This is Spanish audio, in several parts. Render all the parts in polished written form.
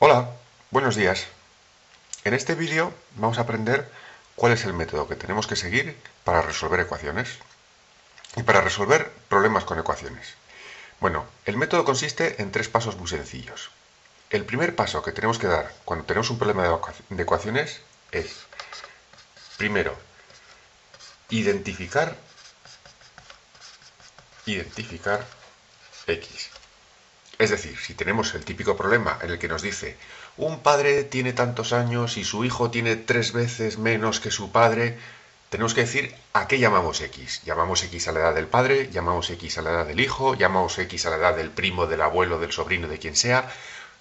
Hola, buenos días. En este vídeo vamos a aprender cuál es el método que tenemos que seguir para resolver ecuaciones y para resolver problemas con ecuaciones. Bueno, el método consiste en tres pasos muy sencillos. El primer paso que tenemos que dar cuando tenemos un problema de ecuaciones es, primero, identificar x. Es decir, si tenemos el típico problema en el que nos dice un padre tiene tantos años y su hijo tiene 3 veces menos que su padre, tenemos que decir a qué llamamos x. Llamamos x a la edad del padre, llamamos x a la edad del hijo, llamamos x a la edad del primo, del abuelo, del sobrino, de quien sea.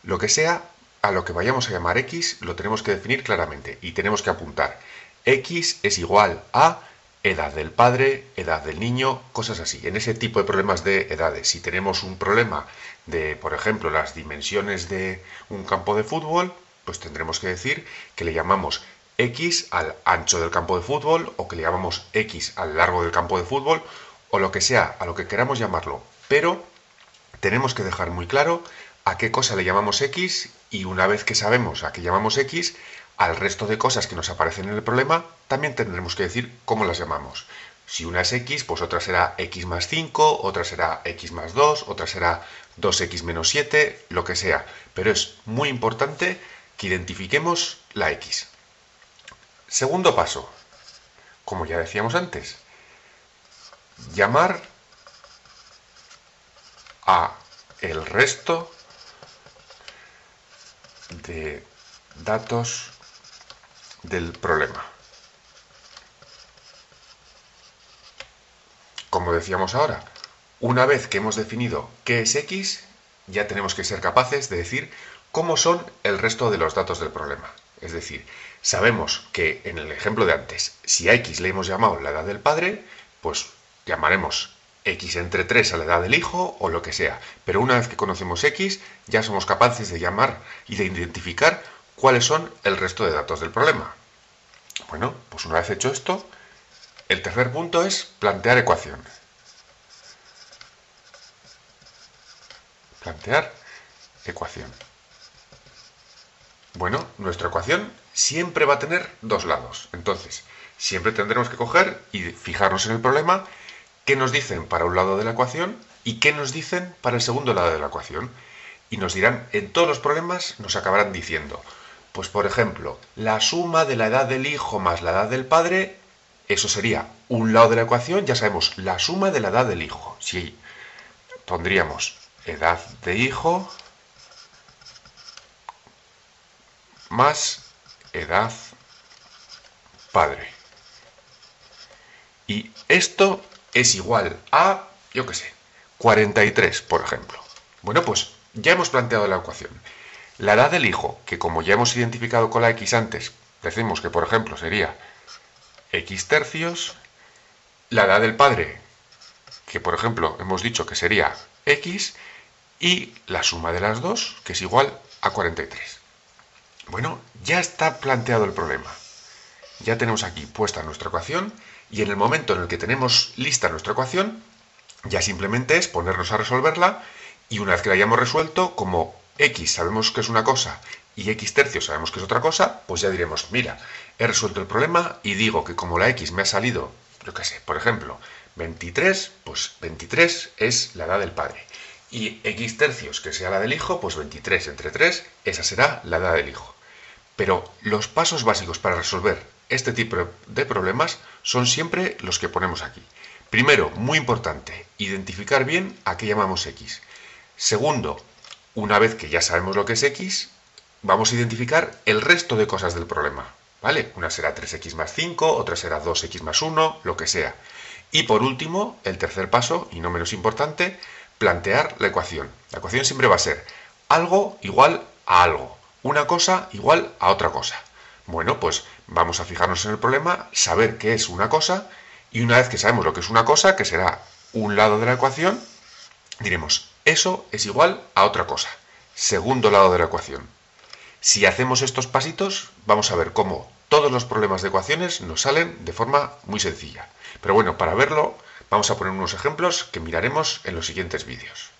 Lo que sea, a lo que vayamos a llamar x, lo tenemos que definir claramente y tenemos que apuntar. X es igual a edad del padre, edad del niño, cosas así. En ese tipo de problemas de edades, si tenemos un problema de, por ejemplo, las dimensiones de un campo de fútbol, pues tendremos que decir que le llamamos x al ancho del campo de fútbol o que le llamamos x al largo del campo de fútbol o lo que sea, a lo que queramos llamarlo. Pero tenemos que dejar muy claro a qué cosa le llamamos x y una vez que sabemos a qué llamamos x, al resto de cosas que nos aparecen en el problema también tendremos que decir cómo las llamamos. Si una es x, pues otra será x más 5, otra será x más 2, otra será 2x menos 7, lo que sea. Pero es muy importante que identifiquemos la x. Segundo paso, como ya decíamos antes, llamar a el resto de datos del problema. Como decíamos ahora, una vez que hemos definido qué es x, ya tenemos que ser capaces de decir cómo son el resto de los datos del problema. Es decir, sabemos que en el ejemplo de antes, si a x le hemos llamado la edad del padre, pues llamaremos x entre 3 a la edad del hijo o lo que sea. Pero una vez que conocemos x, ya somos capaces de llamar y de identificar cuáles son el resto de datos del problema. Bueno, pues una vez hecho esto, el tercer punto es plantear ecuación. Plantear ecuación. Bueno, nuestra ecuación siempre va a tener dos lados. Entonces, siempre tendremos que coger y fijarnos en el problema, qué nos dicen para un lado de la ecuación y qué nos dicen para el segundo lado de la ecuación. Y nos dirán, en todos los problemas nos acabarán diciendo, pues por ejemplo, la suma de la edad del hijo más la edad del padre, eso sería un lado de la ecuación, ya sabemos, la suma de la edad del hijo. Si pondríamos edad de hijo más edad padre. Y esto es igual a, yo qué sé, 43, por ejemplo. Bueno, pues ya hemos planteado la ecuación. La edad del hijo, que como ya hemos identificado con la x antes, decimos que por ejemplo sería x tercios. La edad del padre, que por ejemplo hemos dicho que sería x, y la suma de las dos, que es igual a 43. Bueno, ya está planteado el problema. Ya tenemos aquí puesta nuestra ecuación y en el momento en el que tenemos lista nuestra ecuación, ya simplemente es ponernos a resolverla y una vez que la hayamos resuelto, como x sabemos que es una cosa y x tercios sabemos que es otra cosa, pues ya diremos, mira, he resuelto el problema y digo que como la x me ha salido, yo qué sé, por ejemplo, 23, pues 23 es la edad del padre. Y x tercios, que sea la del hijo, pues 23 entre 3, esa será la edad del hijo. Pero los pasos básicos para resolver este tipo de problemas son siempre los que ponemos aquí. Primero, muy importante, identificar bien a qué llamamos x. Segundo, una vez que ya sabemos lo que es x, vamos a identificar el resto de cosas del problema. ¿Vale? Una será 3x más 5, otra será 2x más 1, lo que sea. Y por último, el tercer paso, y no menos importante, plantear la ecuación. La ecuación siempre va a ser algo igual a algo, una cosa igual a otra cosa. Bueno, pues vamos a fijarnos en el problema, saber qué es una cosa, y una vez que sabemos lo que es una cosa, que será un lado de la ecuación, diremos, eso es igual a otra cosa. Segundo lado de la ecuación. Si hacemos estos pasitos, vamos a ver cómo todos los problemas de ecuaciones nos salen de forma muy sencilla. Pero bueno, para verlo, vamos a poner unos ejemplos que miraremos en los siguientes vídeos.